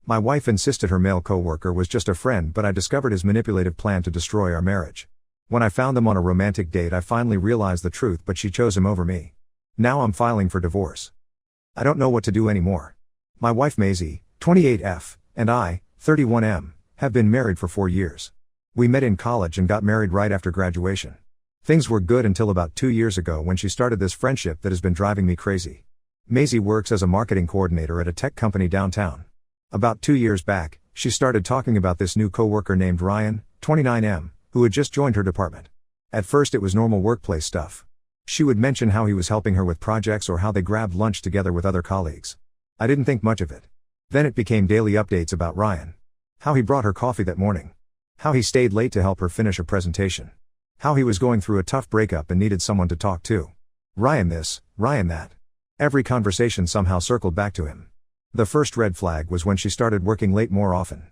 My wife insisted her male coworker was just a friend, but I discovered his manipulative plan to destroy our marriage. When I found them on a romantic date, I finally realized the truth, but she chose him over me. Now I'm filing for divorce. I don't know what to do anymore. My wife Maisie, 28F, and I, 31M, have been married for 4 years. We met in college and got married right after graduation. Things were good until about 2 years ago when she started this friendship that has been driving me crazy. Maisie works as a marketing coordinator at a tech company downtown. About 2 years back, she started talking about this new coworker named Ryan, 29M, who had just joined her department. At first it was normal workplace stuff. She would mention how he was helping her with projects or how they grabbed lunch together with other colleagues. I didn't think much of it. Then it became daily updates about Ryan. How he brought her coffee that morning. How he stayed late to help her finish a presentation. How he was going through a tough breakup and needed someone to talk to. Ryan this, Ryan that. Every conversation somehow circled back to him. The first red flag was when she started working late more often.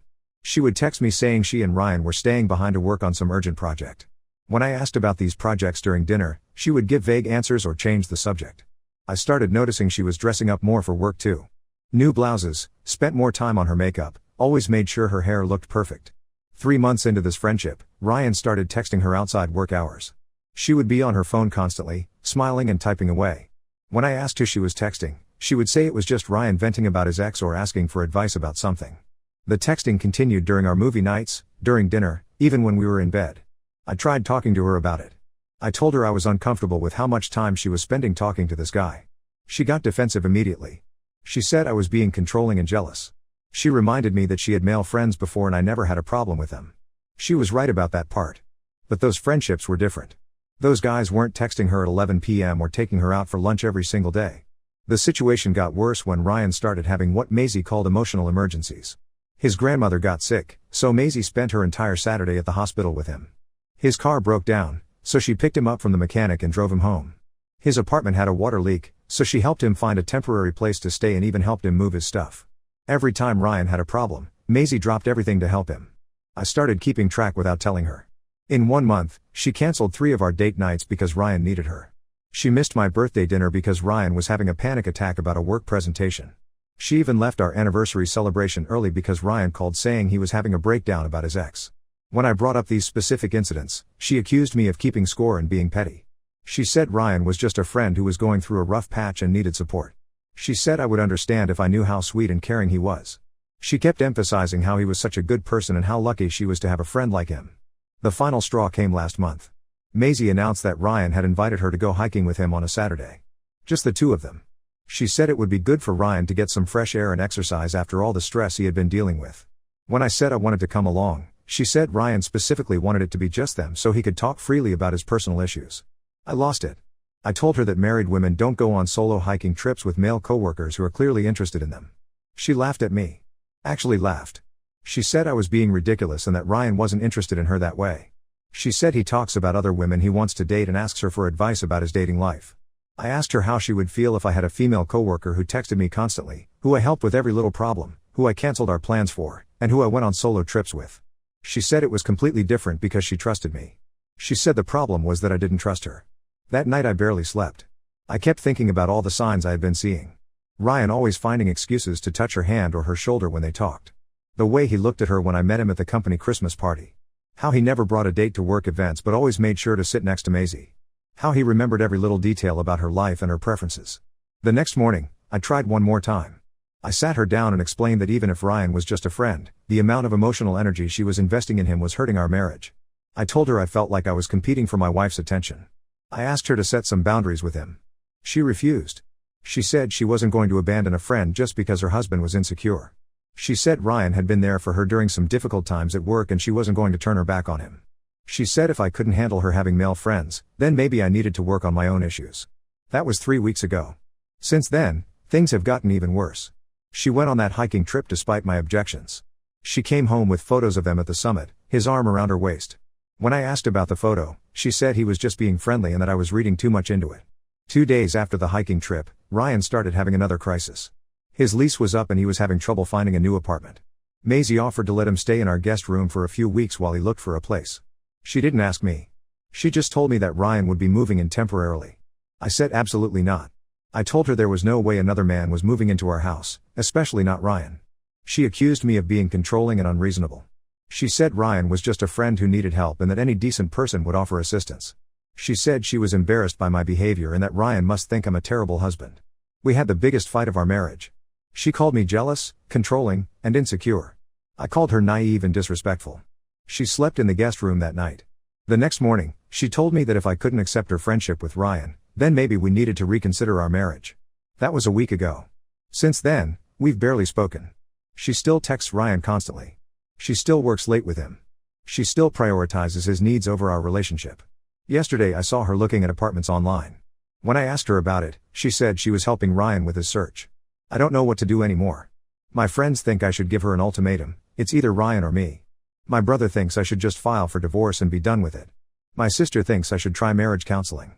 She would text me saying she and Ryan were staying behind to work on some urgent project. When I asked about these projects during dinner, she would give vague answers or change the subject. I started noticing she was dressing up more for work too. New blouses, spent more time on her makeup, always made sure her hair looked perfect. 3 months into this friendship, Ryan started texting her outside work hours. She would be on her phone constantly, smiling and typing away. When I asked who she was texting, she would say it was just Ryan venting about his ex or asking for advice about something. The texting continued during our movie nights, during dinner, even when we were in bed. I tried talking to her about it. I told her I was uncomfortable with how much time she was spending talking to this guy. She got defensive immediately. She said I was being controlling and jealous. She reminded me that she had male friends before and I never had a problem with them. She was right about that part. But those friendships were different. Those guys weren't texting her at 11 p.m. or taking her out for lunch every single day. The situation got worse when Ryan started having what Maisie called emotional emergencies. His grandmother got sick, so Maisie spent her entire Saturday at the hospital with him. His car broke down, so she picked him up from the mechanic and drove him home. His apartment had a water leak, so she helped him find a temporary place to stay and even helped him move his stuff. Every time Ryan had a problem, Maisie dropped everything to help him. I started keeping track without telling her. In 1 month, she canceled 3 of our date nights because Ryan needed her. She missed my birthday dinner because Ryan was having a panic attack about a work presentation. She even left our anniversary celebration early because Ryan called saying he was having a breakdown about his ex. When I brought up these specific incidents, she accused me of keeping score and being petty. She said Ryan was just a friend who was going through a rough patch and needed support. She said I would understand if I knew how sweet and caring he was. She kept emphasizing how he was such a good person and how lucky she was to have a friend like him. The final straw came last month. Maisie announced that Ryan had invited her to go hiking with him on a Saturday. Just the two of them. She said it would be good for Ryan to get some fresh air and exercise after all the stress he had been dealing with. When I said I wanted to come along, she said Ryan specifically wanted it to be just them so he could talk freely about his personal issues. I lost it. I told her that married women don't go on solo hiking trips with male coworkers who are clearly interested in them. She laughed at me. Actually laughed. She said I was being ridiculous and that Ryan wasn't interested in her that way. She said he talks about other women he wants to date and asks her for advice about his dating life. I asked her how she would feel if I had a female coworker who texted me constantly, who I helped with every little problem, who I canceled our plans for, and who I went on solo trips with. She said it was completely different because she trusted me. She said the problem was that I didn't trust her. That night I barely slept. I kept thinking about all the signs I had been seeing. Ryan always finding excuses to touch her hand or her shoulder when they talked. The way he looked at her when I met him at the company Christmas party. How he never brought a date to work events but always made sure to sit next to Maisie. How he remembered every little detail about her life and her preferences. The next morning, I tried one more time. I sat her down and explained that even if Ryan was just a friend, the amount of emotional energy she was investing in him was hurting our marriage. I told her I felt like I was competing for my wife's attention. I asked her to set some boundaries with him. She refused. She said she wasn't going to abandon a friend just because her husband was insecure. She said Ryan had been there for her during some difficult times at work and she wasn't going to turn her back on him. She said if I couldn't handle her having male friends, then maybe I needed to work on my own issues. That was 3 weeks ago. Since then, things have gotten even worse. She went on that hiking trip despite my objections. She came home with photos of them at the summit, his arm around her waist. When I asked about the photo, she said he was just being friendly and that I was reading too much into it. 2 days after the hiking trip, Ryan started having another crisis. His lease was up and he was having trouble finding a new apartment. Maisie offered to let him stay in our guest room for a few weeks while he looked for a place. She didn't ask me. She just told me that Ryan would be moving in temporarily. I said absolutely not. I told her there was no way another man was moving into our house, especially not Ryan. She accused me of being controlling and unreasonable. She said Ryan was just a friend who needed help and that any decent person would offer assistance. She said she was embarrassed by my behavior and that Ryan must think I'm a terrible husband. We had the biggest fight of our marriage. She called me jealous, controlling, and insecure. I called her naive and disrespectful. She slept in the guest room that night. The next morning, she told me that if I couldn't accept her friendship with Ryan, then maybe we needed to reconsider our marriage. That was a week ago. Since then, we've barely spoken. She still texts Ryan constantly. She still works late with him. She still prioritizes his needs over our relationship. Yesterday I saw her looking at apartments online. When I asked her about it, she said she was helping Ryan with his search. I don't know what to do anymore. My friends think I should give her an ultimatum. It's either Ryan or me. My brother thinks I should just file for divorce and be done with it. My sister thinks I should try marriage counseling.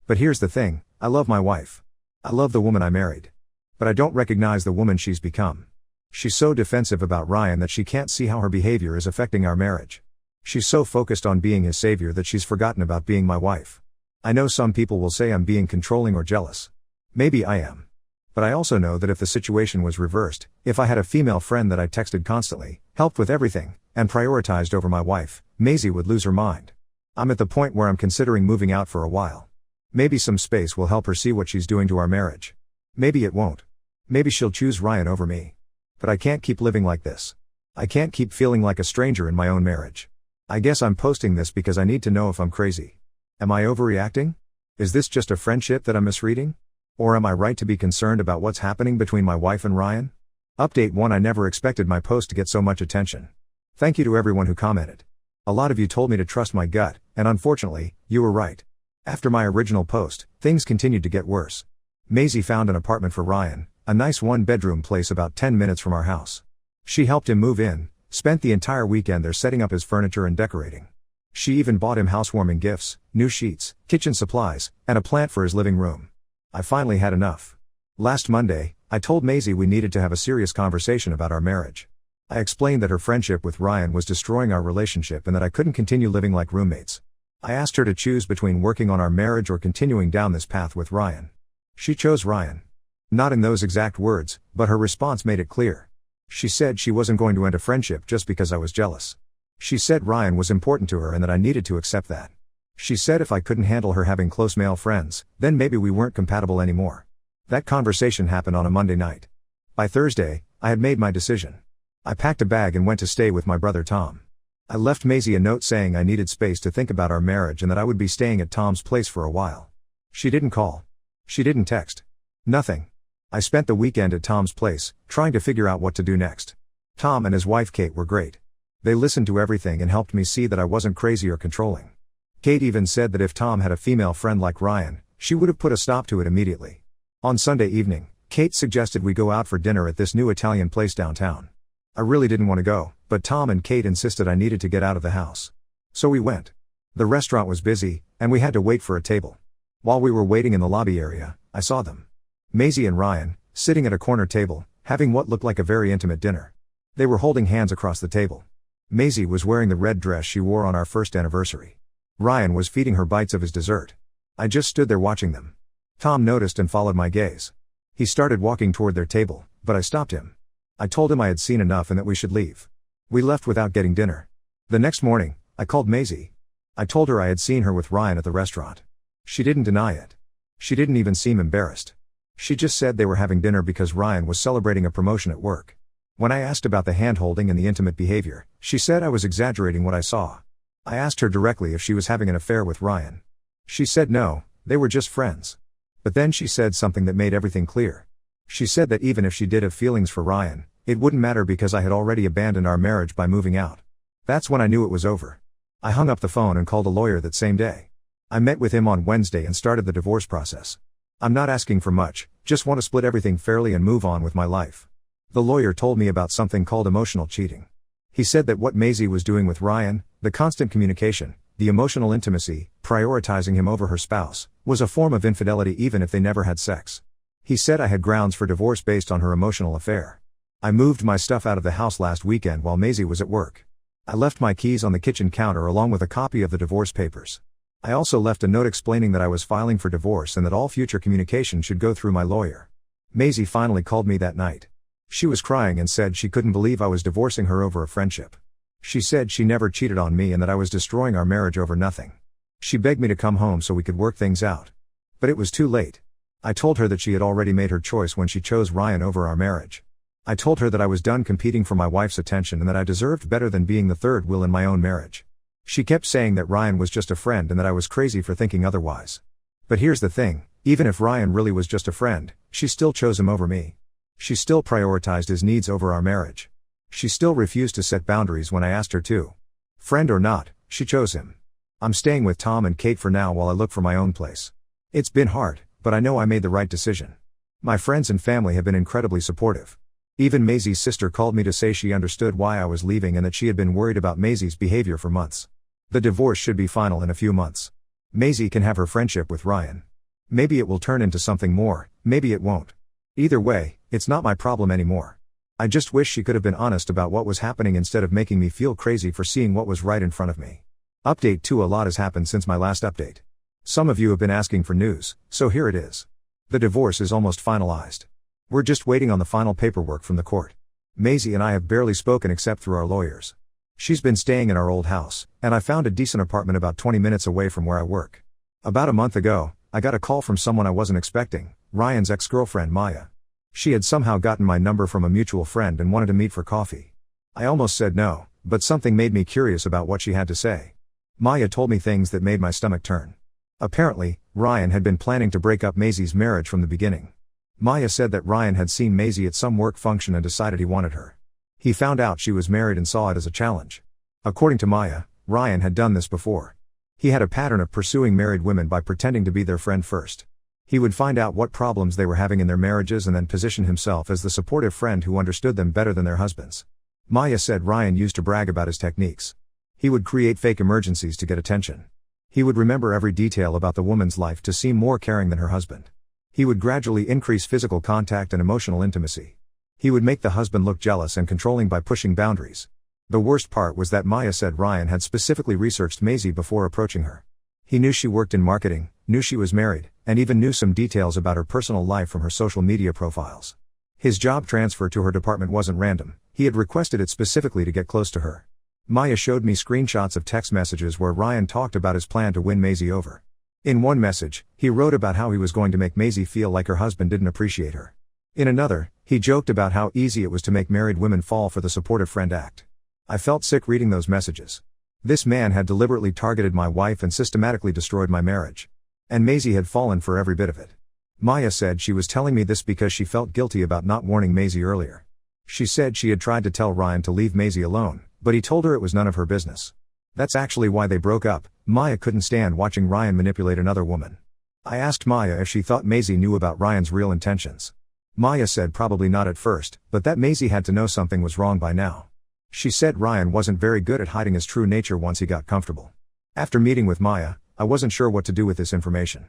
But here's the thing, I love my wife. I love the woman I married. But I don't recognize the woman she's become. She's so defensive about Ryan that she can't see how her behavior is affecting our marriage. She's so focused on being his savior that she's forgotten about being my wife. I know some people will say I'm being controlling or jealous. Maybe I am. But I also know that if the situation was reversed, if I had a female friend that I texted constantly, helped with everything, and prioritized over my wife, Maisie would lose her mind. I'm at the point where I'm considering moving out for a while. Maybe some space will help her see what she's doing to our marriage. Maybe it won't. Maybe she'll choose Ryan over me. But I can't keep living like this. I can't keep feeling like a stranger in my own marriage. I guess I'm posting this because I need to know if I'm crazy. Am I overreacting? Is this just a friendship that I'm misreading? Or am I right to be concerned about what's happening between my wife and Ryan? Update 1: I never expected my post to get so much attention. Thank you to everyone who commented. A lot of you told me to trust my gut, and unfortunately, you were right. After my original post, things continued to get worse. Maisie found an apartment for Ryan, a nice one-bedroom place about 10 minutes from our house. She helped him move in, spent the entire weekend there setting up his furniture and decorating. She even bought him housewarming gifts, new sheets, kitchen supplies, and a plant for his living room. I finally had enough. Last Monday, I told Maisie we needed to have a serious conversation about our marriage. I explained that her friendship with Ryan was destroying our relationship and that I couldn't continue living like roommates. I asked her to choose between working on our marriage or continuing down this path with Ryan. She chose Ryan. Not in those exact words, but her response made it clear. She said she wasn't going to end a friendship just because I was jealous. She said Ryan was important to her and that I needed to accept that. She said if I couldn't handle her having close male friends, then maybe we weren't compatible anymore. That conversation happened on a Monday night. By Thursday, I had made my decision. I packed a bag and went to stay with my brother Tom. I left Maisie a note saying I needed space to think about our marriage and that I would be staying at Tom's place for a while. She didn't call. She didn't text. Nothing. I spent the weekend at Tom's place, trying to figure out what to do next. Tom and his wife Kate were great. They listened to everything and helped me see that I wasn't crazy or controlling. Kate even said that if Tom had a female friend like Ryan, she would have put a stop to it immediately. On Sunday evening, Kate suggested we go out for dinner at this new Italian place downtown. I really didn't want to go, but Tom and Kate insisted I needed to get out of the house. So we went. The restaurant was busy, and we had to wait for a table. While we were waiting in the lobby area, I saw them. Maisie and Ryan, sitting at a corner table, having what looked like a very intimate dinner. They were holding hands across the table. Maisie was wearing the red dress she wore on our first anniversary. Ryan was feeding her bites of his dessert. I just stood there watching them. Tom noticed and followed my gaze. He started walking toward their table, but I stopped him. I told him I had seen enough and that we should leave. We left without getting dinner. The next morning, I called Maisie. I told her I had seen her with Ryan at the restaurant. She didn't deny it. She didn't even seem embarrassed. She just said they were having dinner because Ryan was celebrating a promotion at work. When I asked about the hand-holding and the intimate behavior, she said I was exaggerating what I saw. I asked her directly if she was having an affair with Ryan. She said no, they were just friends. But then she said something that made everything clear. She said that even if she did have feelings for Ryan, it wouldn't matter because I had already abandoned our marriage by moving out. That's when I knew it was over. I hung up the phone and called a lawyer that same day. I met with him on Wednesday and started the divorce process. I'm not asking for much, just want to split everything fairly and move on with my life. The lawyer told me about something called emotional cheating. He said that what Maisie was doing with Ryan, the constant communication, the emotional intimacy, prioritizing him over her spouse, was a form of infidelity even if they never had sex. He said I had grounds for divorce based on her emotional affair. I moved my stuff out of the house last weekend while Maisie was at work. I left my keys on the kitchen counter along with a copy of the divorce papers. I also left a note explaining that I was filing for divorce and that all future communication should go through my lawyer. Maisie finally called me that night. She was crying and said she couldn't believe I was divorcing her over a friendship. She said she never cheated on me and that I was destroying our marriage over nothing. She begged me to come home so we could work things out. But it was too late. I told her that she had already made her choice when she chose Ryan over our marriage. I told her that I was done competing for my wife's attention and that I deserved better than being the third wheel in my own marriage. She kept saying that Ryan was just a friend and that I was crazy for thinking otherwise. But here's the thing, even if Ryan really was just a friend, she still chose him over me. She still prioritized his needs over our marriage. She still refused to set boundaries when I asked her to. Friend or not, she chose him. I'm staying with Tom and Kate for now while I look for my own place. It's been hard, but I know I made the right decision. My friends and family have been incredibly supportive. Even Maisie's sister called me to say she understood why I was leaving and that she had been worried about Maisie's behavior for months. The divorce should be final in a few months. Maisie can have her friendship with Ryan. Maybe it will turn into something more, maybe it won't. Either way, it's not my problem anymore. I just wish she could have been honest about what was happening instead of making me feel crazy for seeing what was right in front of me. Update 2: A lot has happened since my last update. Some of you have been asking for news, so here it is. The divorce is almost finalized. We're just waiting on the final paperwork from the court. Maisie and I have barely spoken except through our lawyers. She's been staying in our old house, and I found a decent apartment about 20 minutes away from where I work. About a month ago, I got a call from someone I wasn't expecting, Ryan's ex-girlfriend Maya. She had somehow gotten my number from a mutual friend and wanted to meet for coffee. I almost said no, but something made me curious about what she had to say. Maya told me things that made my stomach turn. Apparently, Ryan had been planning to break up Maisie's marriage from the beginning. Maya said that Ryan had seen Maisie at some work function and decided he wanted her. He found out she was married and saw it as a challenge. According to Maya, Ryan had done this before. He had a pattern of pursuing married women by pretending to be their friend first. He would find out what problems they were having in their marriages and then position himself as the supportive friend who understood them better than their husbands. Maya said Ryan used to brag about his techniques. He would create fake emergencies to get attention. He would remember every detail about the woman's life to seem more caring than her husband. He would gradually increase physical contact and emotional intimacy. He would make the husband look jealous and controlling by pushing boundaries. The worst part was that Maya said Ryan had specifically researched Maisie before approaching her. He knew she worked in marketing, knew she was married, and even knew some details about her personal life from her social media profiles. His job transfer to her department wasn't random, he had requested it specifically to get close to her. Maya showed me screenshots of text messages where Ryan talked about his plan to win Maisie over. In one message, he wrote about how he was going to make Maisie feel like her husband didn't appreciate her. In another, he joked about how easy it was to make married women fall for the supportive friend act. I felt sick reading those messages. This man had deliberately targeted my wife and systematically destroyed my marriage. And Maisie had fallen for every bit of it. Maya said she was telling me this because she felt guilty about not warning Maisie earlier. She said she had tried to tell Ryan to leave Maisie alone, but he told her it was none of her business. That's actually why they broke up. Maya couldn't stand watching Ryan manipulate another woman. I asked Maya if she thought Maisie knew about Ryan's real intentions. Maya said probably not at first, but that Maisie had to know something was wrong by now. She said Ryan wasn't very good at hiding his true nature once he got comfortable. After meeting with Maya, I wasn't sure what to do with this information.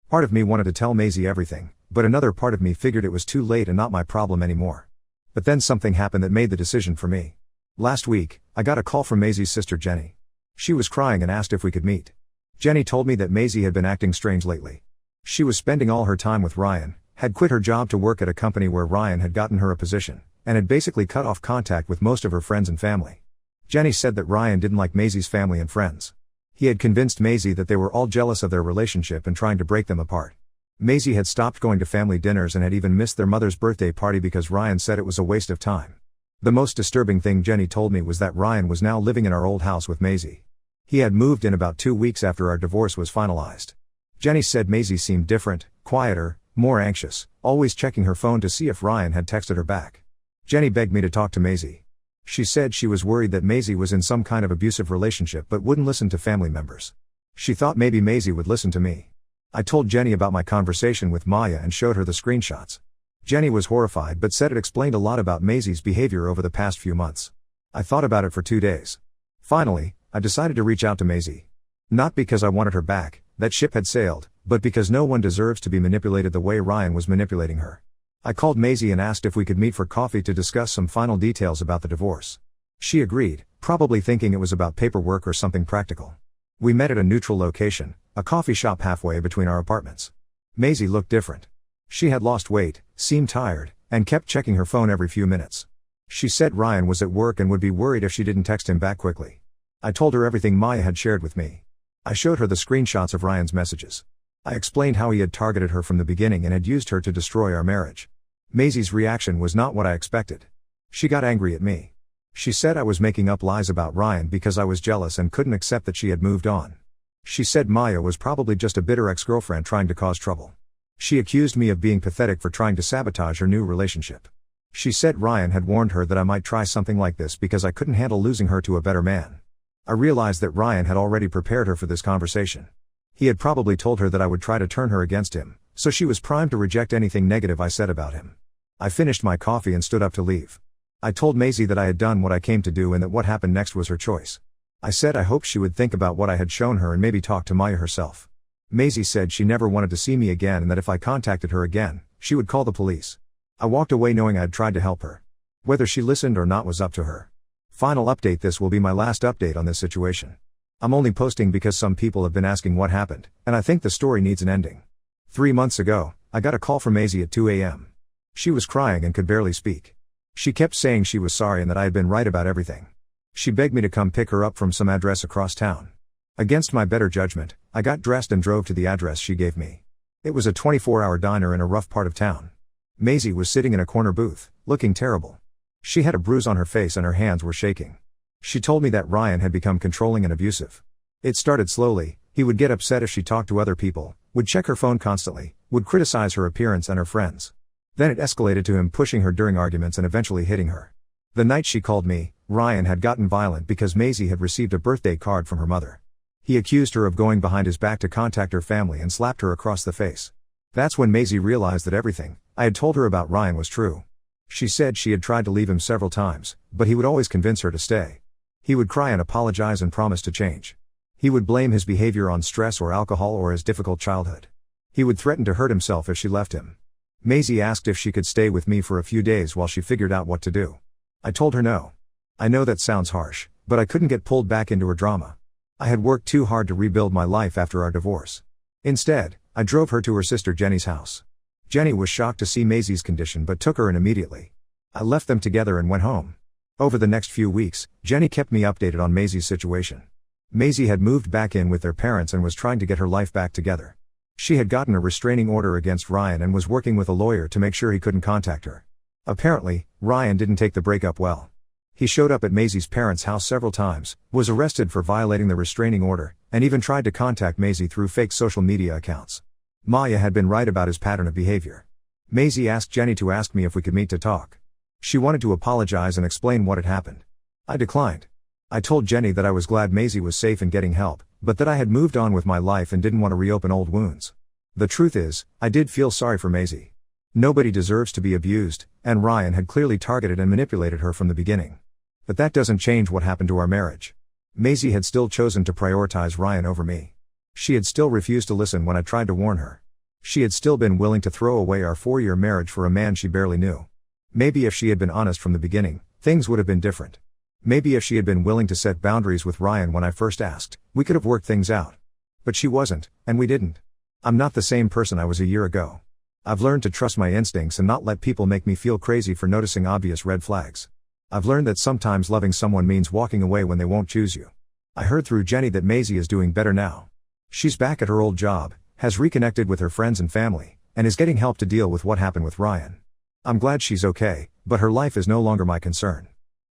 Part of me wanted to tell Maisie everything, but another part of me figured it was too late and not my problem anymore. But then something happened that made the decision for me. Last week, I got a call from Maisie's sister Jenny. She was crying and asked if we could meet. Jenny told me that Maisie had been acting strange lately. She was spending all her time with Ryan, had quit her job to work at a company where Ryan had gotten her a position, and had basically cut off contact with most of her friends and family. Jenny said that Ryan didn't like Maisie's family and friends. He had convinced Maisie that they were all jealous of their relationship and trying to break them apart. Maisie had stopped going to family dinners and had even missed their mother's birthday party because Ryan said it was a waste of time. The most disturbing thing Jenny told me was that Ryan was now living in our old house with Maisie. He had moved in about 2 weeks after our divorce was finalized. Jenny said Maisie seemed different, quieter, more anxious, always checking her phone to see if Ryan had texted her back. Jenny begged me to talk to Maisie. She said she was worried that Maisie was in some kind of abusive relationship but wouldn't listen to family members. She thought maybe Maisie would listen to me. I told Jenny about my conversation with Maya and showed her the screenshots. Jenny was horrified but said it explained a lot about Maisie's behavior over the past few months. I thought about it for 2 days. Finally, I decided to reach out to Maisie. Not because I wanted her back, that ship had sailed, but because no one deserves to be manipulated the way Ryan was manipulating her. I called Maisie and asked if we could meet for coffee to discuss some final details about the divorce. She agreed, probably thinking it was about paperwork or something practical. We met at a neutral location, a coffee shop halfway between our apartments. Maisie looked different. She had lost weight, seemed tired, and kept checking her phone every few minutes. She said Ryan was at work and would be worried if she didn't text him back quickly. I told her everything Maya had shared with me. I showed her the screenshots of Ryan's messages. I explained how he had targeted her from the beginning and had used her to destroy our marriage. Maisie's reaction was not what I expected. She got angry at me. She said I was making up lies about Ryan because I was jealous and couldn't accept that she had moved on. She said Maya was probably just a bitter ex-girlfriend trying to cause trouble. She accused me of being pathetic for trying to sabotage her new relationship. She said Ryan had warned her that I might try something like this because I couldn't handle losing her to a better man. I realized that Ryan had already prepared her for this conversation. He had probably told her that I would try to turn her against him, so she was primed to reject anything negative I said about him. I finished my coffee and stood up to leave. I told Maisie that I had done what I came to do and that what happened next was her choice. I said I hoped she would think about what I had shown her and maybe talk to Maya herself. Maisie said she never wanted to see me again and that if I contacted her again, she would call the police. I walked away knowing I had tried to help her. Whether she listened or not was up to her. Final update: this will be my last update on this situation. I'm only posting because some people have been asking what happened, and I think the story needs an ending. 3 months ago, I got a call from Maisie at 2 a.m. She was crying and could barely speak. She kept saying she was sorry and that I had been right about everything. She begged me to come pick her up from some address across town. Against my better judgment, I got dressed and drove to the address she gave me. It was a 24-hour diner in a rough part of town. Maisie was sitting in a corner booth, looking terrible. She had a bruise on her face and her hands were shaking. She told me that Ryan had become controlling and abusive. It started slowly. He would get upset if she talked to other people, would check her phone constantly, would criticize her appearance and her friends. Then it escalated to him pushing her during arguments and eventually hitting her. The night she called me, Ryan had gotten violent because Maisie had received a birthday card from her mother. He accused her of going behind his back to contact her family and slapped her across the face. That's when Maisie realized that everything I had told her about Ryan was true. She said she had tried to leave him several times, but he would always convince her to stay. He would cry and apologize and promise to change. He would blame his behavior on stress or alcohol or his difficult childhood. He would threaten to hurt himself if she left him. Maisie asked if she could stay with me for a few days while she figured out what to do. I told her no. I know that sounds harsh, but I couldn't get pulled back into her drama. I had worked too hard to rebuild my life after our divorce. Instead, I drove her to her sister Jenny's house. Jenny was shocked to see Maisie's condition but took her in immediately. I left them together and went home. Over the next few weeks, Jenny kept me updated on Maisie's situation. Maisie had moved back in with their parents and was trying to get her life back together. She had gotten a restraining order against Ryan and was working with a lawyer to make sure he couldn't contact her. Apparently, Ryan didn't take the breakup well. He showed up at Maisie's parents' house several times, was arrested for violating the restraining order, and even tried to contact Maisie through fake social media accounts. Maya had been right about his pattern of behavior. Maisie asked Jenny to ask me if we could meet to talk. She wanted to apologize and explain what had happened. I declined. I told Jenny that I was glad Maisie was safe and getting help, but that I had moved on with my life and didn't want to reopen old wounds. The truth is, I did feel sorry for Maisie. Nobody deserves to be abused, and Ryan had clearly targeted and manipulated her from the beginning. But that doesn't change what happened to our marriage. Maisie had still chosen to prioritize Ryan over me. She had still refused to listen when I tried to warn her. She had still been willing to throw away our 4-year marriage for a man she barely knew. Maybe if she had been honest from the beginning, things would have been different. Maybe if she had been willing to set boundaries with Ryan when I first asked, we could have worked things out. But she wasn't, and we didn't. I'm not the same person I was a year ago. I've learned to trust my instincts and not let people make me feel crazy for noticing obvious red flags. I've learned that sometimes loving someone means walking away when they won't choose you. I heard through Jenny that Maisie is doing better now. She's back at her old job, has reconnected with her friends and family, and is getting help to deal with what happened with Ryan. I'm glad she's okay, but her life is no longer my concern.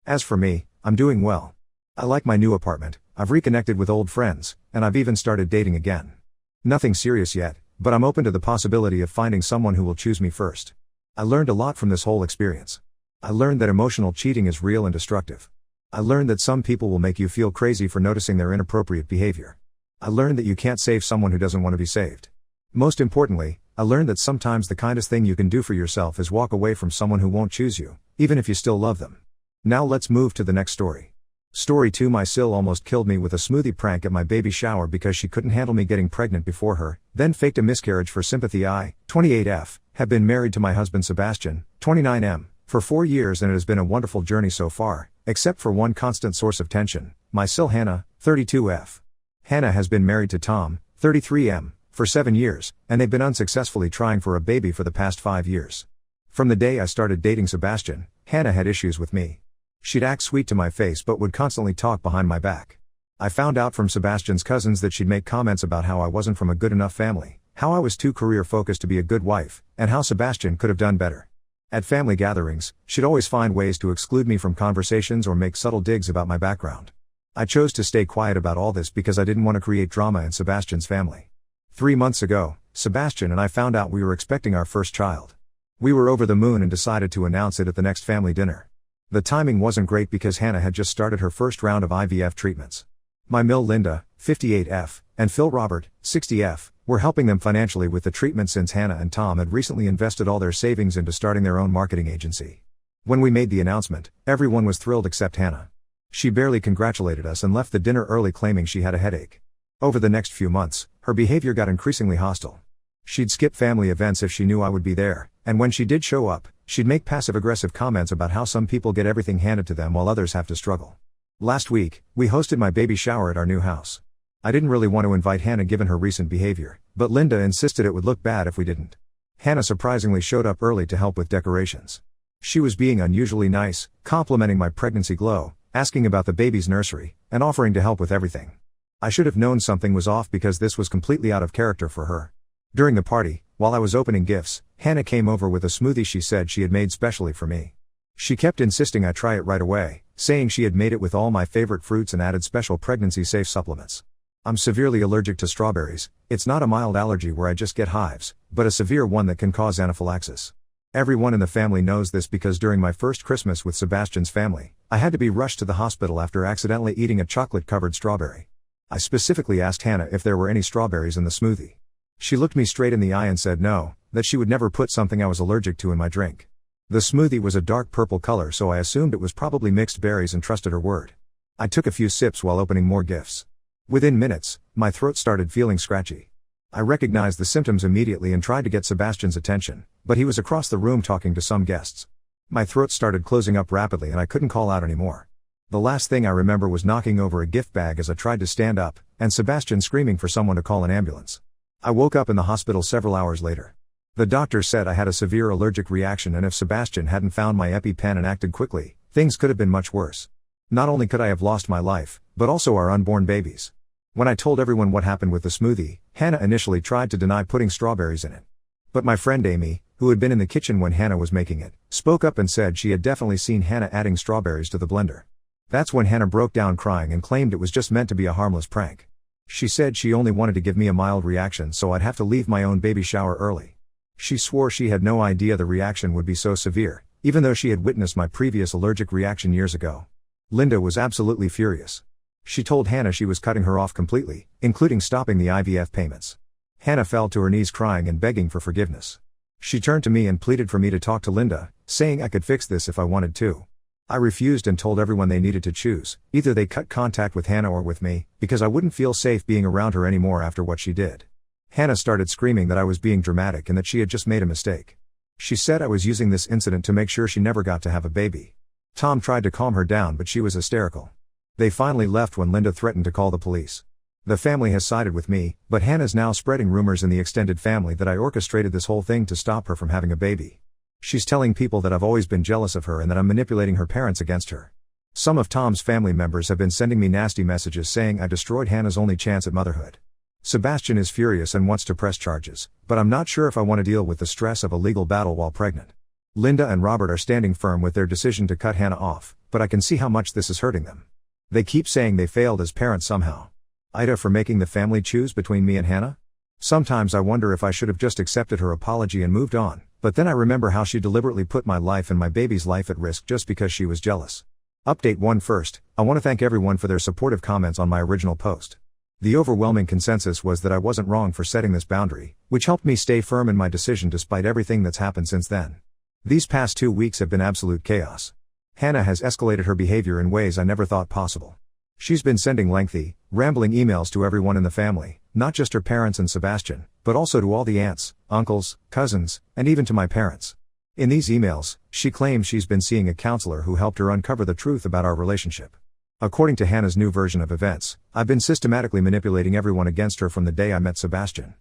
As for me, I'm doing well. I like my new apartment, I've reconnected with old friends, and I've even started dating again. Nothing serious yet, but I'm open to the possibility of finding someone who will choose me first. I learned a lot from this whole experience. I learned that emotional cheating is real and destructive. I learned that some people will make you feel crazy for noticing their inappropriate behavior. I learned that you can't save someone who doesn't want to be saved. Most importantly, I learned that sometimes the kindest thing you can do for yourself is walk away from someone who won't choose you, even if you still love them. Now let's move to the next story. Story 2. My sil almost killed me with a smoothie prank at my baby shower because she couldn't handle me getting pregnant before her, then faked a miscarriage for sympathy. I, 28F, have been married to my husband Sebastian, 29M, for 4 years and it has been a wonderful journey so far, except for one constant source of tension, my sil Hannah, 32F. Hannah has been married to Tom, 33M, for 7 years, and they've been unsuccessfully trying for a baby for the past 5 years. From the day I started dating Sebastian, Hannah had issues with me. She'd act sweet to my face but would constantly talk behind my back. I found out from Sebastian's cousins that she'd make comments about how I wasn't from a good enough family, how I was too career-focused to be a good wife, and how Sebastian could have done better. At family gatherings, she'd always find ways to exclude me from conversations or make subtle digs about my background. I chose to stay quiet about all this because I didn't want to create drama in Sebastian's family. 3 months ago, Sebastian and I found out we were expecting our first child. We were over the moon and decided to announce it at the next family dinner. The timing wasn't great because Hannah had just started her first round of IVF treatments. My Mill Linda, 58F, and Phil Robert, 60F, were helping them financially with the treatment since Hannah and Tom had recently invested all their savings into starting their own marketing agency. When we made the announcement, everyone was thrilled except Hannah. She barely congratulated us and left the dinner early claiming she had a headache. Over the next few months, her behavior got increasingly hostile. She'd skip family events if she knew I would be there, and when she did show up, she'd make passive-aggressive comments about how some people get everything handed to them while others have to struggle. Last week, we hosted my baby shower at our new house. I didn't really want to invite Hannah given her recent behavior, but Linda insisted it would look bad if we didn't. Hannah surprisingly showed up early to help with decorations. She was being unusually nice, complimenting my pregnancy glow, asking about the baby's nursery, and offering to help with everything. I should have known something was off because this was completely out of character for her. During the party, while I was opening gifts, Hannah came over with a smoothie she said she had made specially for me. She kept insisting I try it right away, saying she had made it with all my favorite fruits and added special pregnancy-safe supplements. I'm severely allergic to strawberries. It's not a mild allergy where I just get hives, but a severe one that can cause anaphylaxis. Everyone in the family knows this because during my first Christmas with Sebastian's family, I had to be rushed to the hospital after accidentally eating a chocolate-covered strawberry. I specifically asked Hannah if there were any strawberries in the smoothie. She looked me straight in the eye and said no, that she would never put something I was allergic to in my drink. The smoothie was a dark purple color, so I assumed it was probably mixed berries and trusted her word. I took a few sips while opening more gifts. Within minutes, my throat started feeling scratchy. I recognized the symptoms immediately and tried to get Sebastian's attention, but he was across the room talking to some guests. My throat started closing up rapidly and I couldn't call out anymore. The last thing I remember was knocking over a gift bag as I tried to stand up, and Sebastian screaming for someone to call an ambulance. I woke up in the hospital several hours later. The doctor said I had a severe allergic reaction and if Sebastian hadn't found my EpiPen and acted quickly, things could have been much worse. Not only could I have lost my life, but also our unborn babies. When I told everyone what happened with the smoothie, Hannah initially tried to deny putting strawberries in it. But my friend Amy, who had been in the kitchen when Hannah was making it, spoke up and said she had definitely seen Hannah adding strawberries to the blender. That's when Hannah broke down crying and claimed it was just meant to be a harmless prank. She said she only wanted to give me a mild reaction so I'd have to leave my own baby shower early. She swore she had no idea the reaction would be so severe, even though she had witnessed my previous allergic reaction years ago. Linda was absolutely furious. She told Hannah she was cutting her off completely, including stopping the IVF payments. Hannah fell to her knees crying and begging for forgiveness. She turned to me and pleaded for me to talk to Linda, saying I could fix this if I wanted to. I refused and told everyone they needed to choose, either they cut contact with Hannah or with me, because I wouldn't feel safe being around her anymore after what she did. Hannah started screaming that I was being dramatic and that she had just made a mistake. She said I was using this incident to make sure she never got to have a baby. Tom tried to calm her down but she was hysterical. They finally left when Linda threatened to call the police. The family has sided with me, but Hannah's now spreading rumors in the extended family that I orchestrated this whole thing to stop her from having a baby. She's telling people that I've always been jealous of her and that I'm manipulating her parents against her. Some of Tom's family members have been sending me nasty messages saying I destroyed Hannah's only chance at motherhood. Sebastian is furious and wants to press charges, but I'm not sure if I want to deal with the stress of a legal battle while pregnant. Linda and Robert are standing firm with their decision to cut Hannah off, but I can see how much this is hurting them. They keep saying they failed as parents somehow. AITA for making the family choose between me and Hannah? Sometimes I wonder if I should have just accepted her apology and moved on, but then I remember how she deliberately put my life and my baby's life at risk just because she was jealous. Update 1 first, I want to thank everyone for their supportive comments on my original post. The overwhelming consensus was that I wasn't wrong for setting this boundary, which helped me stay firm in my decision despite everything that's happened since then. These past 2 weeks have been absolute chaos. Hannah has escalated her behavior in ways I never thought possible. She's been sending lengthy, rambling emails to everyone in the family, not just her parents and Sebastian, but also to all the aunts, uncles, cousins, and even to my parents. In these emails, she claims she's been seeing a counselor who helped her uncover the truth about our relationship. According to Hannah's new version of events, I've been systematically manipulating everyone against her from the day I met Sebastian.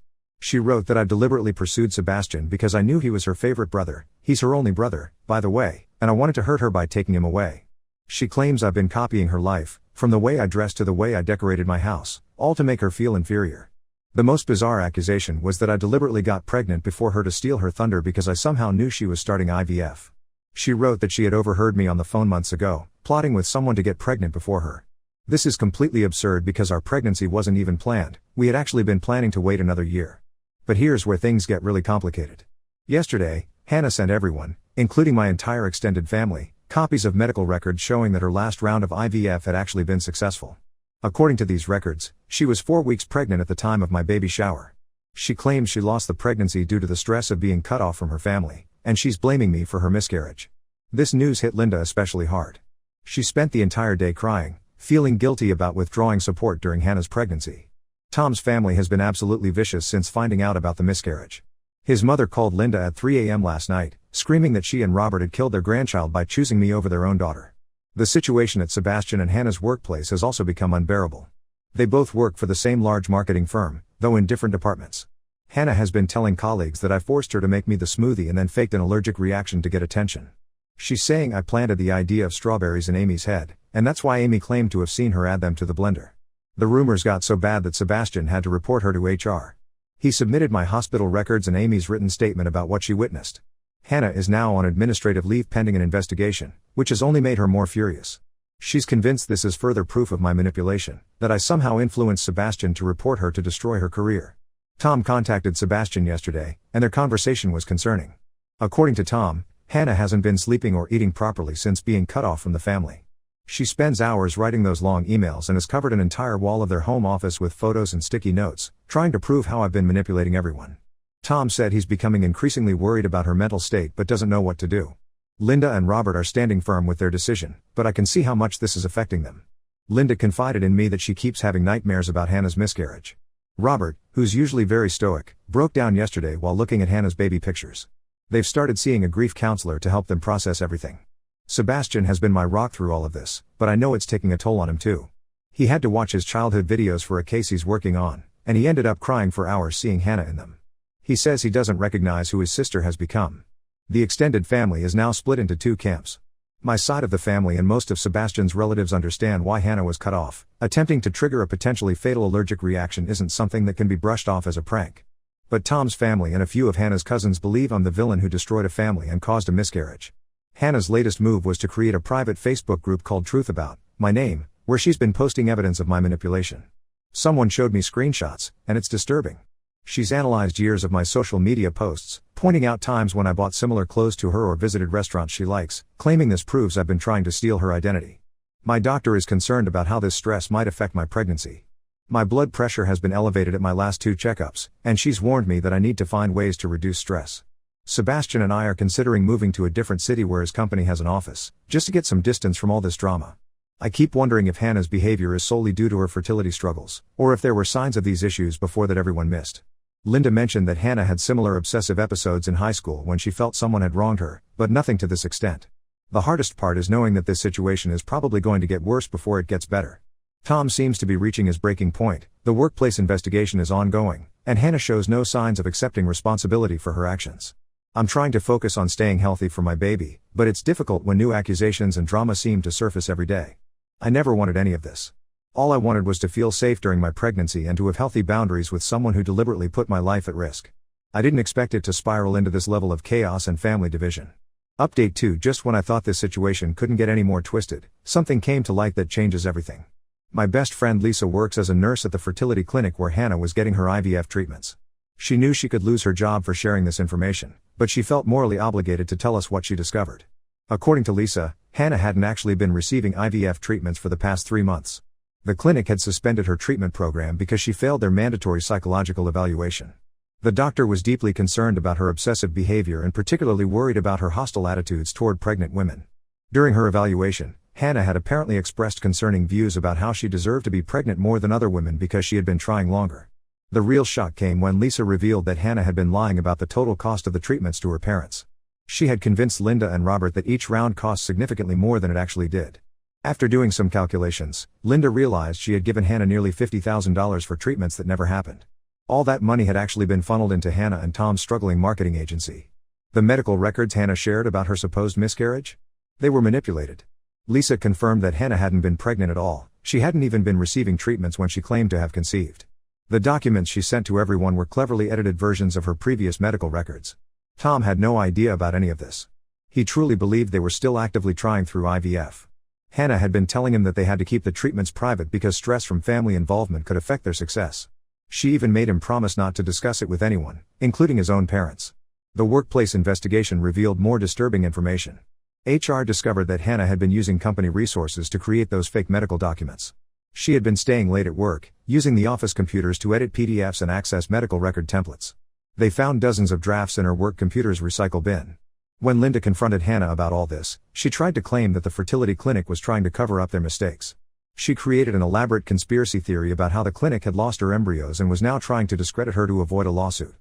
She wrote that I deliberately pursued Sebastian because I knew he was her favorite brother. He's her only brother, by the way, and I wanted to hurt her by taking him away. She claims I've been copying her life, from the way I dressed to the way I decorated my house, all to make her feel inferior. The most bizarre accusation was that I deliberately got pregnant before her to steal her thunder because I somehow knew she was starting IVF. She wrote that she had overheard me on the phone months ago, plotting with someone to get pregnant before her. This is completely absurd because our pregnancy wasn't even planned. We had actually been planning to wait another year. But here's where things get really complicated. Yesterday, Hannah sent everyone, including my entire extended family, copies of medical records showing that her last round of IVF had actually been successful. According to these records, she was 4 weeks pregnant at the time of my baby shower. She claims she lost the pregnancy due to the stress of being cut off from her family, and she's blaming me for her miscarriage. This news hit Linda especially hard. She spent the entire day crying, feeling guilty about withdrawing support during Hannah's pregnancy. Tom's family has been absolutely vicious since finding out about the miscarriage. His mother called Linda at 3 a.m. last night, screaming that she and Robert had killed their grandchild by choosing me over their own daughter. The situation at Sebastian and Hannah's workplace has also become unbearable. They both work for the same large marketing firm, though in different departments. Hannah has been telling colleagues that I forced her to make me the smoothie and then faked an allergic reaction to get attention. She's saying I planted the idea of strawberries in Amy's head, and that's why Amy claimed to have seen her add them to the blender. The rumors got so bad that Sebastian had to report her to HR. He submitted my hospital records and Amy's written statement about what she witnessed. Hannah is now on administrative leave pending an investigation, which has only made her more furious. She's convinced this is further proof of my manipulation, that I somehow influenced Sebastian to report her to destroy her career. Tom contacted Sebastian yesterday, and their conversation was concerning. According to Tom, Hannah hasn't been sleeping or eating properly since being cut off from the family. She spends hours writing those long emails and has covered an entire wall of their home office with photos and sticky notes, trying to prove how I've been manipulating everyone. Tom said he's becoming increasingly worried about her mental state but doesn't know what to do. Linda and Robert are standing firm with their decision, but I can see how much this is affecting them. Linda confided in me that she keeps having nightmares about Hannah's miscarriage. Robert, who's usually very stoic, broke down yesterday while looking at Hannah's baby pictures. They've started seeing a grief counselor to help them process everything. Sebastian has been my rock through all of this, but I know it's taking a toll on him too. He had to watch his childhood videos for a case he's working on, and he ended up crying for hours seeing Hannah in them. He says he doesn't recognize who his sister has become. The extended family is now split into 2 camps. My side of the family and most of Sebastian's relatives understand why Hannah was cut off. Attempting to trigger a potentially fatal allergic reaction isn't something that can be brushed off as a prank. But Tom's family and a few of Hannah's cousins believe I'm the villain who destroyed a family and caused a miscarriage. Hannah's latest move was to create a private Facebook group called Truth About my name, where she's been posting evidence of my manipulation. Someone showed me screenshots, and it's disturbing. She's analyzed years of my social media posts, pointing out times when I bought similar clothes to her or visited restaurants she likes, claiming this proves I've been trying to steal her identity. My doctor is concerned about how this stress might affect my pregnancy. My blood pressure has been elevated at my last 2 checkups, and she's warned me that I need to find ways to reduce stress. Sebastian and I are considering moving to a different city where his company has an office, just to get some distance from all this drama. I keep wondering if Hannah's behavior is solely due to her fertility struggles, or if there were signs of these issues before that everyone missed. Linda mentioned that Hannah had similar obsessive episodes in high school when she felt someone had wronged her, but nothing to this extent. The hardest part is knowing that this situation is probably going to get worse before it gets better. Tom seems to be reaching his breaking point, the workplace investigation is ongoing, and Hannah shows no signs of accepting responsibility for her actions. I'm trying to focus on staying healthy for my baby, but it's difficult when new accusations and drama seem to surface every day. I never wanted any of this. All I wanted was to feel safe during my pregnancy and to have healthy boundaries with someone who deliberately put my life at risk. I didn't expect it to spiral into this level of chaos and family division. Update 2: Just when I thought this situation couldn't get any more twisted, something came to light that changes everything. My best friend Lisa works as a nurse at the fertility clinic where Hannah was getting her IVF treatments. She knew she could lose her job for sharing this information, but she felt morally obligated to tell us what she discovered. According to Lisa, Hannah hadn't actually been receiving IVF treatments for the past 3 months. The clinic had suspended her treatment program because she failed their mandatory psychological evaluation. The doctor was deeply concerned about her obsessive behavior and particularly worried about her hostile attitudes toward pregnant women. During her evaluation, Hannah had apparently expressed concerning views about how she deserved to be pregnant more than other women because she had been trying longer. The real shock came when Lisa revealed that Hannah had been lying about the total cost of the treatments to her parents. She had convinced Linda and Robert that each round cost significantly more than it actually did. After doing some calculations, Linda realized she had given Hannah nearly $50,000 for treatments that never happened. All that money had actually been funneled into Hannah and Tom's struggling marketing agency. The medical records Hannah shared about her supposed miscarriage? They were manipulated. Lisa confirmed that Hannah hadn't been pregnant at all. She hadn't even been receiving treatments when she claimed to have conceived. The documents she sent to everyone were cleverly edited versions of her previous medical records. Tom had no idea about any of this. He truly believed they were still actively trying through IVF. Hannah had been telling him that they had to keep the treatments private because stress from family involvement could affect their success. She even made him promise not to discuss it with anyone, including his own parents. The workplace investigation revealed more disturbing information. HR discovered that Hannah had been using company resources to create those fake medical documents. She had been staying late at work, using the office computers to edit PDFs and access medical record templates. They found dozens of drafts in her work computer's recycle bin. When Linda confronted Hannah about all this, she tried to claim that the fertility clinic was trying to cover up their mistakes. She created an elaborate conspiracy theory about how the clinic had lost her embryos and was now trying to discredit her to avoid a lawsuit.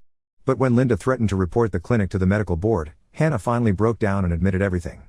But when Linda threatened to report the clinic to the medical board, Hannah finally broke down and admitted everything.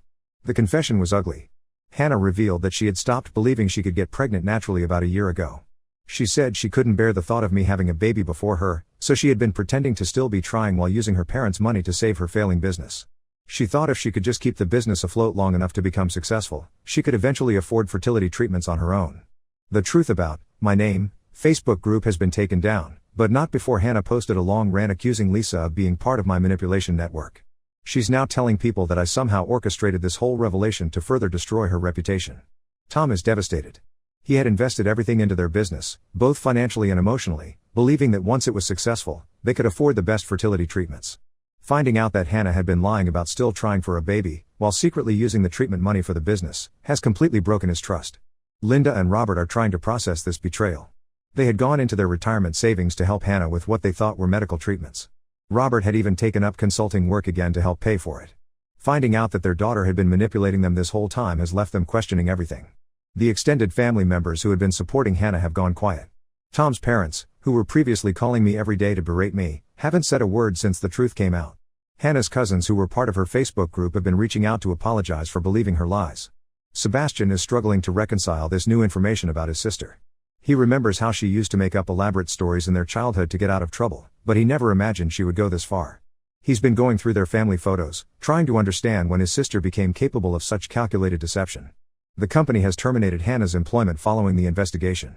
The confession was ugly. Hannah revealed that she had stopped believing she could get pregnant naturally about a year ago. She said she couldn't bear the thought of me having a baby before her, so she had been pretending to still be trying while using her parents' money to save her failing business. She thought if she could just keep the business afloat long enough to become successful, she could eventually afford fertility treatments on her own. The truth about my name Facebook group has been taken down, but not before Hannah posted a long rant accusing Lisa of being part of my manipulation network. She's now telling people that I somehow orchestrated this whole revelation to further destroy her reputation. Tom is devastated. He had invested everything into their business, both financially and emotionally, believing that once it was successful, they could afford the best fertility treatments. Finding out that Hannah had been lying about still trying for a baby, while secretly using the treatment money for the business, has completely broken his trust. Linda and Robert are trying to process this betrayal. They had gone into their retirement savings to help Hannah with what they thought were medical treatments. Robert had even taken up consulting work again to help pay for it. Finding out that their daughter had been manipulating them this whole time has left them questioning everything. The extended family members who had been supporting Hannah have gone quiet. Tom's parents, who were previously calling me every day to berate me, haven't said a word since the truth came out. Hannah's cousins who were part of her Facebook group have been reaching out to apologize for believing her lies. Sebastian is struggling to reconcile this new information about his sister. He remembers how she used to make up elaborate stories in their childhood to get out of trouble, but he never imagined she would go this far. He's been going through their family photos, trying to understand when his sister became capable of such calculated deception. The company has terminated Hannah's employment following the investigation.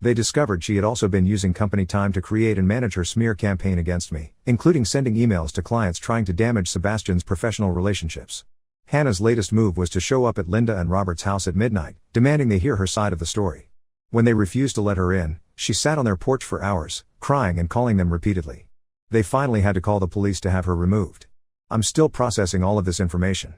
They discovered she had also been using company time to create and manage her smear campaign against me, including sending emails to clients trying to damage Sebastian's professional relationships. Hannah's latest move was to show up at Linda and Robert's house at midnight, demanding they hear her side of the story. When they refused to let her in, she sat on their porch for hours, crying and calling them repeatedly. They finally had to call the police to have her removed. I'm still processing all of this information.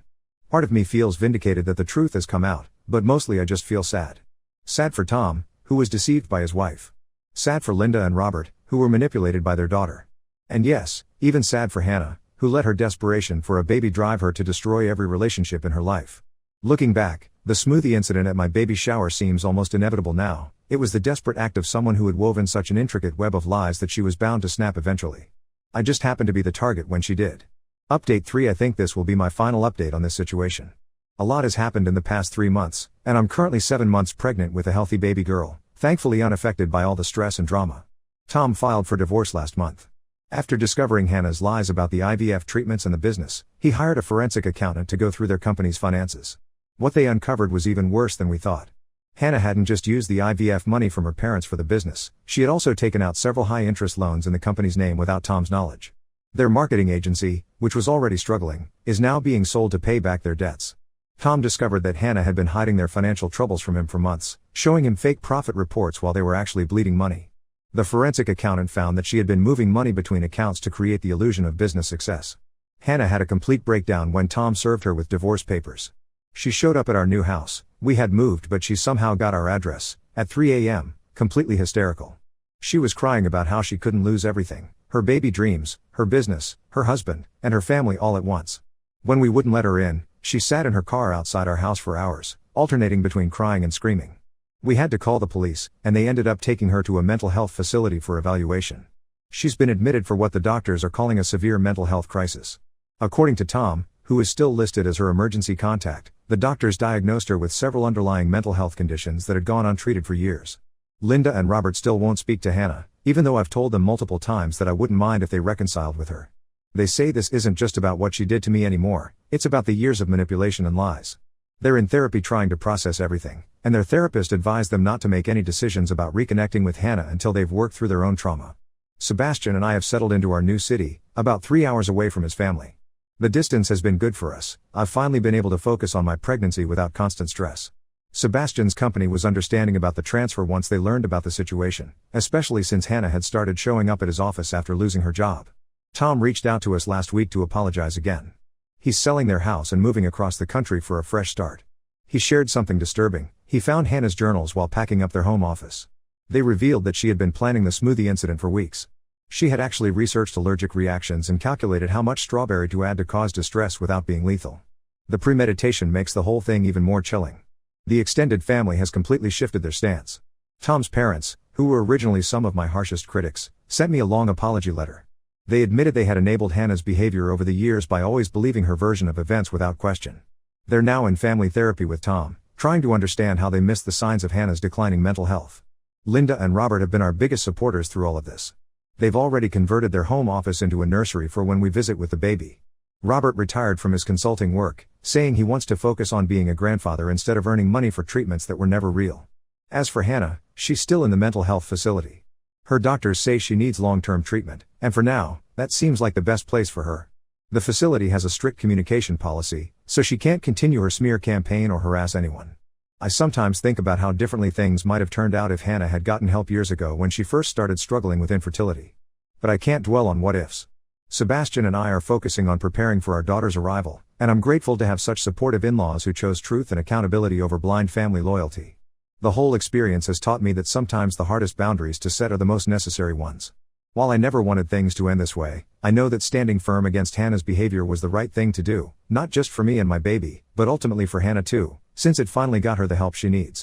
Part of me feels vindicated that the truth has come out, but mostly I just feel sad. Sad for Tom, who was deceived by his wife. Sad for Linda and Robert, who were manipulated by their daughter. And yes, even sad for Hannah, who let her desperation for a baby drive her to destroy every relationship in her life. Looking back, the smoothie incident at my baby shower seems almost inevitable now. It was the desperate act of someone who had woven such an intricate web of lies that she was bound to snap eventually. I just happened to be the target when she did. Update 3. I think this will be my final update on this situation. A lot has happened in the past 3 months, and I'm currently 7 months pregnant with a healthy baby girl, thankfully unaffected by all the stress and drama. Tom filed for divorce last month. After discovering Hannah's lies about the IVF treatments and the business, he hired a forensic accountant to go through their company's finances. What they uncovered was even worse than we thought. Hannah hadn't just used the IVF money from her parents for the business, she had also taken out several high-interest loans in the company's name without Tom's knowledge. Their marketing agency, which was already struggling, is now being sold to pay back their debts. Tom discovered that Hannah had been hiding their financial troubles from him for months, showing him fake profit reports while they were actually bleeding money. The forensic accountant found that she had been moving money between accounts to create the illusion of business success. Hannah had a complete breakdown when Tom served her with divorce papers. She showed up at our new house. We had moved, but she somehow got our address, at 3 a.m., completely hysterical. She was crying about how she couldn't lose everything, her baby dreams, her business, her husband, and her family all at once. When we wouldn't let her in, she sat in her car outside our house for hours, alternating between crying and screaming. We had to call the police, and they ended up taking her to a mental health facility for evaluation. She's been admitted for what the doctors are calling a severe mental health crisis. According to Tom, who is still listed as her emergency contact, the doctors diagnosed her with several underlying mental health conditions that had gone untreated for years. Linda and Robert still won't speak to Hannah, even though I've told them multiple times that I wouldn't mind if they reconciled with her. They say this isn't just about what she did to me anymore, it's about the years of manipulation and lies. They're in therapy trying to process everything, and their therapist advised them not to make any decisions about reconnecting with Hannah until they've worked through their own trauma. Sebastian and I have settled into our new city, about 3 hours away from his family. The distance has been good for us. I've finally been able to focus on my pregnancy without constant stress. Sebastian's company was understanding about the transfer once they learned about the situation, especially since Hannah had started showing up at his office after losing her job. Tom reached out to us last week to apologize again. He's selling their house and moving across the country for a fresh start. He shared something disturbing. He found Hannah's journals while packing up their home office. They revealed that she had been planning the smoothie incident for weeks. She had actually researched allergic reactions and calculated how much strawberry to add to cause distress without being lethal. The premeditation makes the whole thing even more chilling. The extended family has completely shifted their stance. Tom's parents, who were originally some of my harshest critics, sent me a long apology letter. They admitted they had enabled Hannah's behavior over the years by always believing her version of events without question. They're now in family therapy with Tom, trying to understand how they missed the signs of Hannah's declining mental health. Linda and Robert have been our biggest supporters through all of this. They've already converted their home office into a nursery for when we visit with the baby. Robert retired from his consulting work, saying he wants to focus on being a grandfather instead of earning money for treatments that were never real. As for Hannah, she's still in the mental health facility. Her doctors say she needs long-term treatment, and for now, that seems like the best place for her. The facility has a strict communication policy, so she can't continue her smear campaign or harass anyone. I sometimes think about how differently things might have turned out if Hannah had gotten help years ago when she first started struggling with infertility. But I can't dwell on what-ifs. Sebastian and I are focusing on preparing for our daughter's arrival, and I'm grateful to have such supportive in-laws who chose truth and accountability over blind family loyalty. The whole experience has taught me that sometimes the hardest boundaries to set are the most necessary ones. While I never wanted things to end this way, I know that standing firm against Hannah's behavior was the right thing to do, not just for me and my baby, but ultimately for Hannah too, since it finally got her the help she needs.